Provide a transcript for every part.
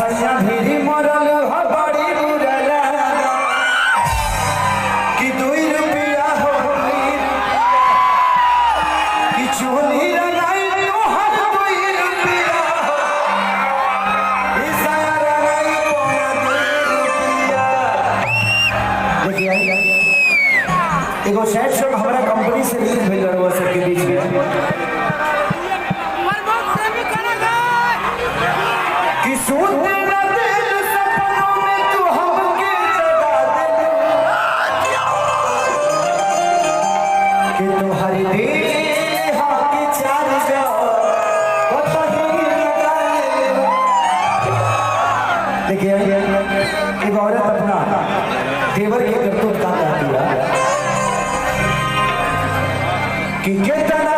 सैया भिरी मरल हो बड़ी बुरला कि 2 रुपया हो कि चोली रंगाई तोहर 2 रुपया ई सैया रंगाई पौना 2 रुपया। देखिए एगो सैड सॉन्ग हमारा कंपनी से रिलीज भेल रहा सबके बीच में कि सोते न दिल सपनों में तू हमके जगा दे कि तुम्हारी देह के चार जाओ देखिए एक औरत अपना देवर के करतूत का कहती है कि कितना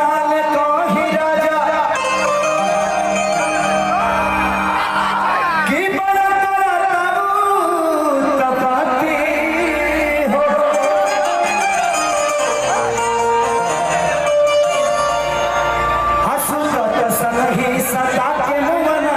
सदा के मुमना